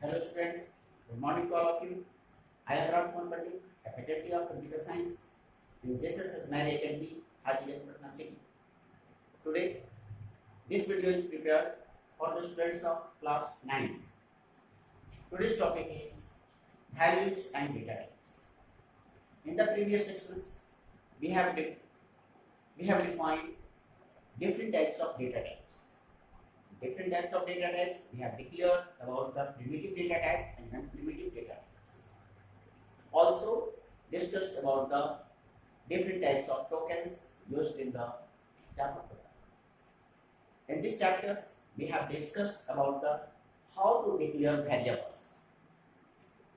Hello students, good morning to all of you. I am Ram Patel, a faculty of Computer Science in JSS Mary Academy, Hajiganj, Patna City. Today, this video is prepared for the students of class 9. Today's topic is values and data types. In the previous sections, we have defined different types of data types. Different types of data types we have declared about the primitive data type and non-primitive data types. Also discussed about the different types of tokens used in the Java program. In these chapters, we have discussed about the how to declare variables.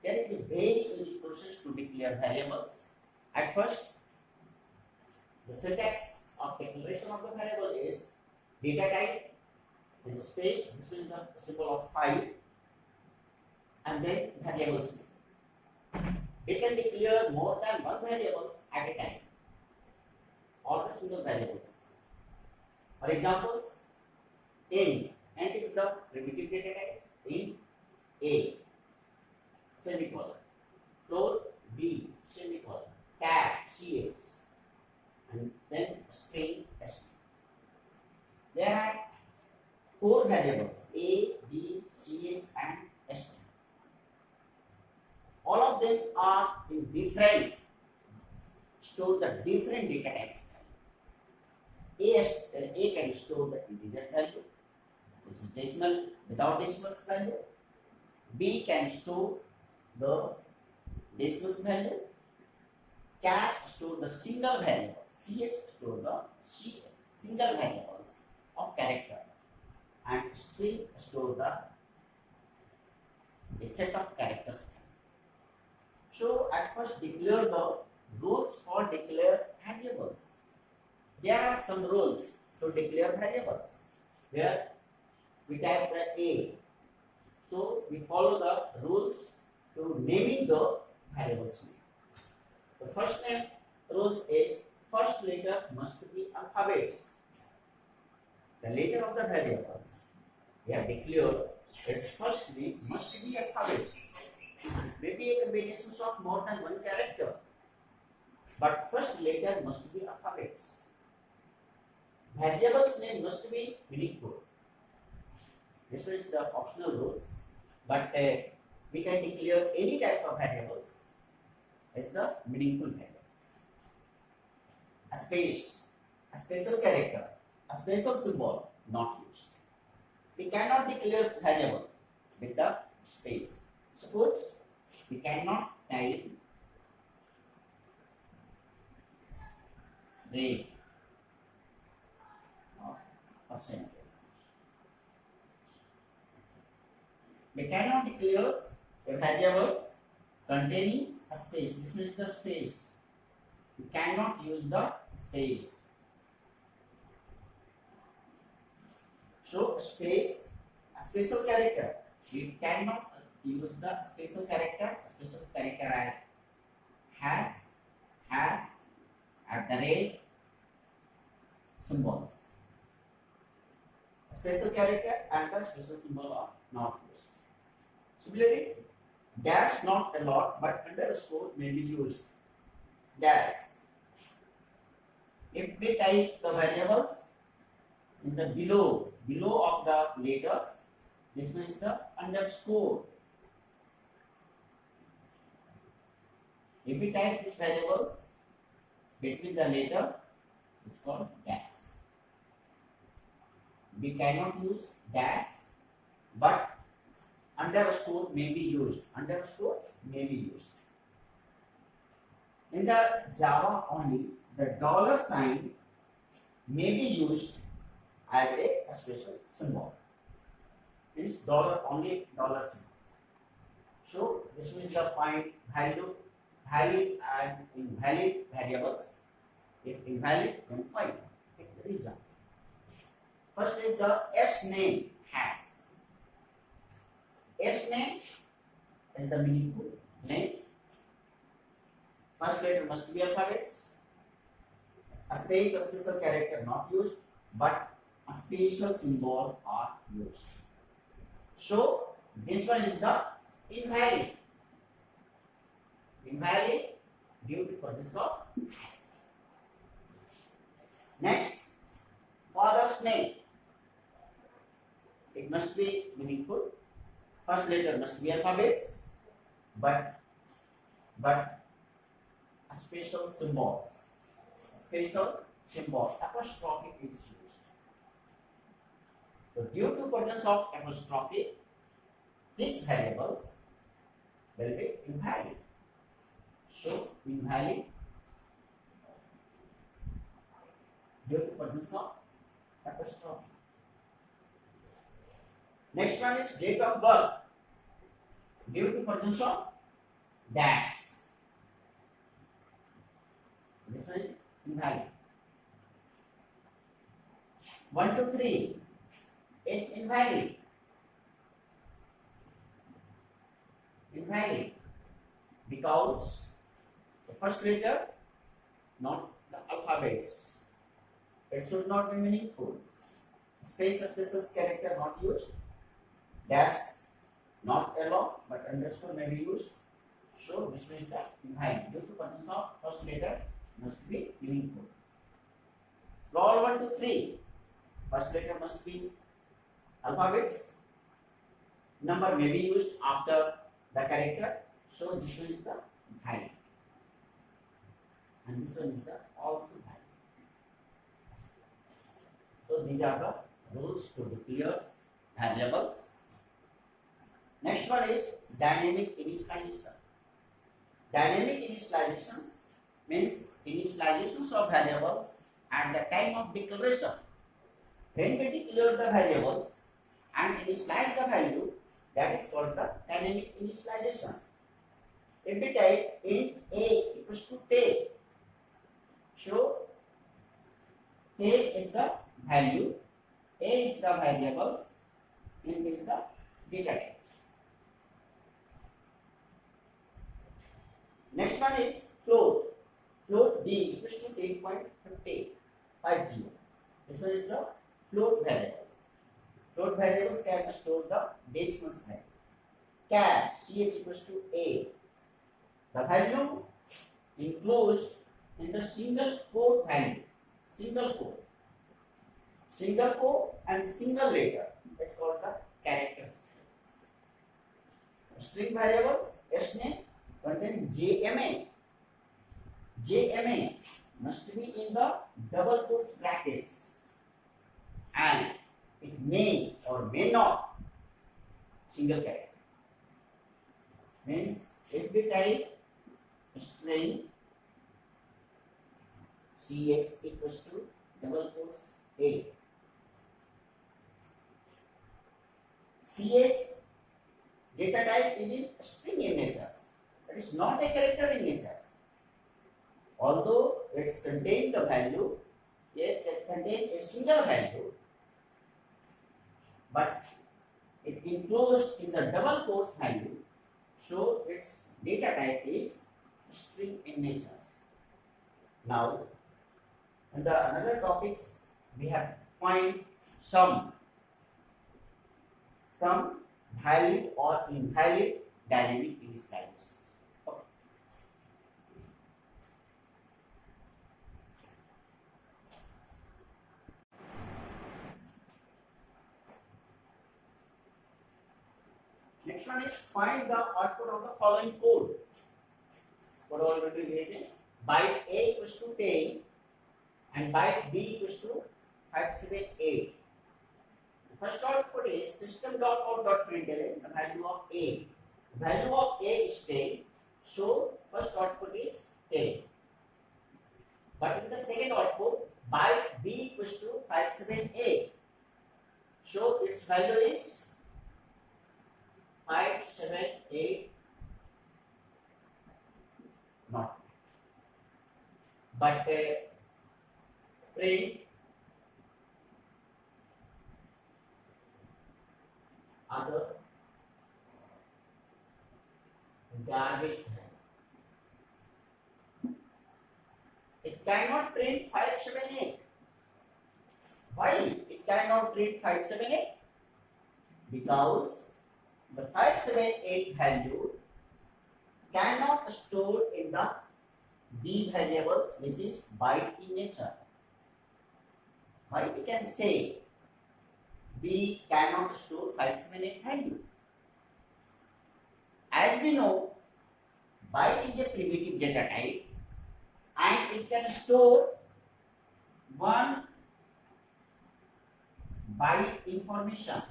There is a very easy process to declare variables. At first, the syntax of declaration of the variable is data type in space, this will be the symbol of 5, and then variables. It can declare more than one variable at a time, or the single variables. For examples, int is the primitive data type, int a, semicolon, float b, semicolon, char ch, and then string st. There are 4 variables a, b, ch, and st. All of them are in different, store the different data types. A can store the integer value, this is decimal without decimals value. B can store the decimals value. Char store the single variable. Ch store the single variables of character. And string store the set of characters. So at first declare the rules for declare variables. There are some rules to declare variables where we type the A. So we follow the rules to naming the variables. The first name rules is first letter must be alphabets. The letter of the variables we have declared its first name must be alphabets. Maybe a combination of more than one character, but first letter must be alphabets. Variable's name must be meaningful. This is the optional rules, but we can declare any type of variables as the meaningful variables. A space, a special character, a special symbol not used. We cannot declare variable with the space. Suppose we cannot type rate or percentage. We cannot declare a variable containing a space. This is the space. We cannot use the space. So space, a special character. We cannot use the special character. Special character as has, at the rate, symbols. A special character and the special symbol are not used. Similarly, dash not a lot, but underscore may be used. Dash. If we type the variables in the below of the letters, this means the underscore. If we type these variables between the letter, it's called dash. We cannot use dash, but underscore may be used. Underscore may be used. In the Java only, the dollar sign may be used as a special symbol. Means dollar only dollar symbol. So this means the find value, valid and invalid variables. If invalid, then find. Take the result. First is the S name has. S name is the meaningful name. First letter must be alphabets. A space, a special character not used, but a special symbol are used. So This one is the invalid. Invalid due to presence of s. Next, father's name. It must be meaningful. First letter must be alphabets, but a special symbol. Special symbol. Apostrophe is used. So due to presence of apostrophe, these variables will be invalid. So invalid due to presence of apostrophe. Next one is date of birth. Due to presence of dash. This one is invalid. 1 to 3 is invalid. Invalid because the first letter, not the alphabets. It should not be meaningful. Space suspicious character not used. Dash not alone but underscore may be used. So this means the invalid due to presence of first letter must be meaningful. Roll 1 to 3. First letter must be alphabets. Number may be used after the character. So this one is the invalid. And this one is the also valid. So these are the rules to declare variables. Next one is dynamic initialization. Dynamic initializations means initializations of variables at the time of declaration. When we declare the variables and initialize the value, that is called the dynamic initialization. If we type int a equals to t, so t is the value, a is the variable, int is the data types. Next one is float. Float b equals to 10.50. This one is the float variables. Float variables can store the decimal value. Char ch equals to a. The value enclosed in the single quote value. Single quote. Single quote and single letter. That's called the characters. String variables SNAME contain JMA. JMA must be in the double quotes brackets and it may or may not single character. Means if we type string ch equals to double quotes a, ch data type is in string in nature. It is not a character in nature. Although it contains the value, yet it contains a single value, but it enclosed in the double quotes value, so its data type is string in nature. Now, in the another topics, we have find some valid or invalid dynamic initialization. Okay. Next one is find the output of the following code. What all will be written? Byte A equals to 10 and byte B equals to 578. The first output is system.out.println, the value of A. The value of A is 10, so first output is 10. But in the second output, byte B equals to 578. So its value is 578 not. But print other garbage. It cannot print 578. Why it cannot print 578? Because the 578 value cannot store in the B variable, which is byte in nature. Why we can say B cannot store 578 value? As we know, byte is a primitive data type and it can store one byte information.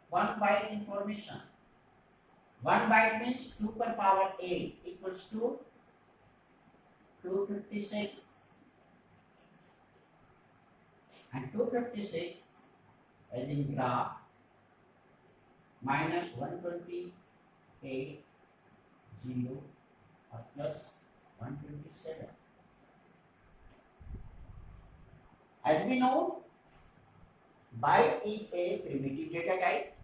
One byte information. 1 byte means 2 per power 8 equals to 256. And 256 as in graph minus 128 0 or plus 127. As we know, byte is a primitive data type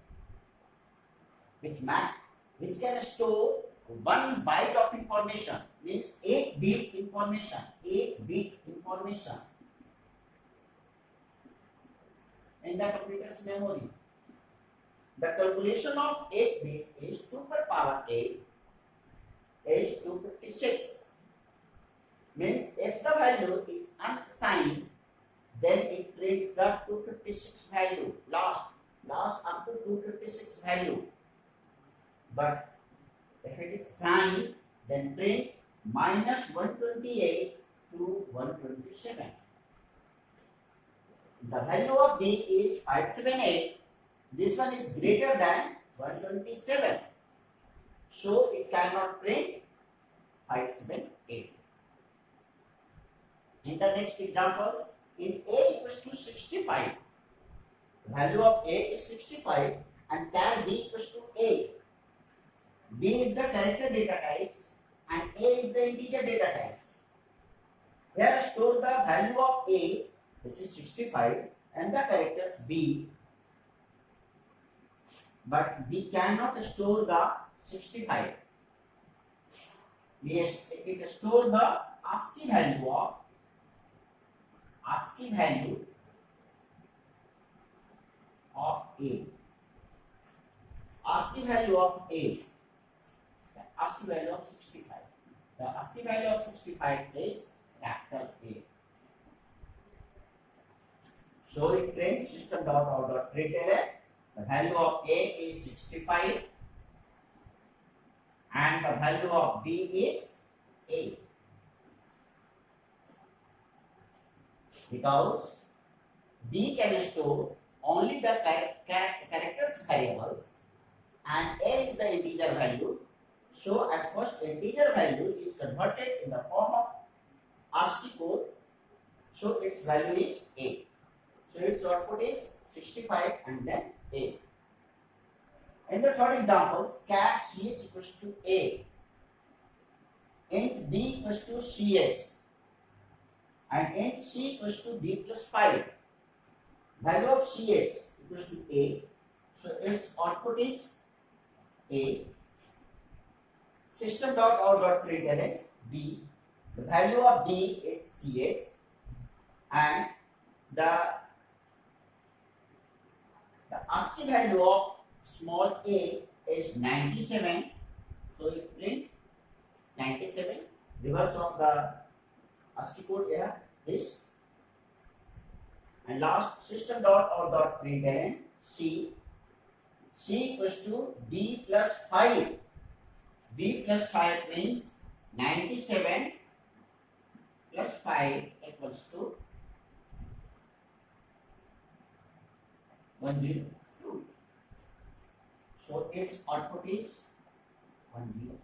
which can store 1 byte of information, means 8 bit information, 8 bit information in the computer's memory. The calculation of 8 bit is 2 per power 8 is 256. Means if the value is unsigned, then it prints the 256 value, last up to 256 value. But if it is signed, then print minus 128 to 127. The value of B is 578. This one is greater than 127. So it cannot print 578. In the next example, in A equals to 65, the value of A is 65 and char B equals to A. B is the character data types and A is the integer data types. Here store the value of A, which is 65, and the characters B, but we cannot store the 65. It store the ASCII value of A. ASCII value of A. The ASCII value of 65. The ASCII value of 65 is capital A. So it prints system.out.println. The value of A is 65 and the value of B is A. Because B can store only the characters variables and A is the integer value. So at first integer value is converted in the form of ASCII code. So its value is A. So its output is 65 and then A. In the third example, char CH equals to A, int B equals to CH, and int C equals to B plus 5. Value of CH equals to A, so its output is A. System.out.println B. The value of B is CH, and the ASCII value of small a is 97, so you print 97. Reverse of the ASCII code here, this. And last, system.out.println C equals to B plus 5. B plus 5 means 97 plus 5 equals to 102. So its output is 102.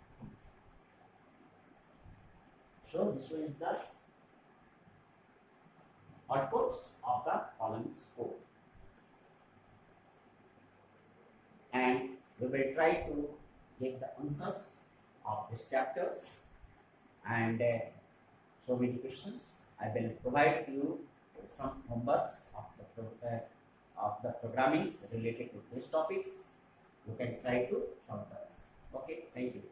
So this one is the outputs of the columns code. And we will try to get the answers of these chapters and so many questions. I will provide you with some homeworks of the programmings related to these topics. You can try to solve those. Okay, thank you.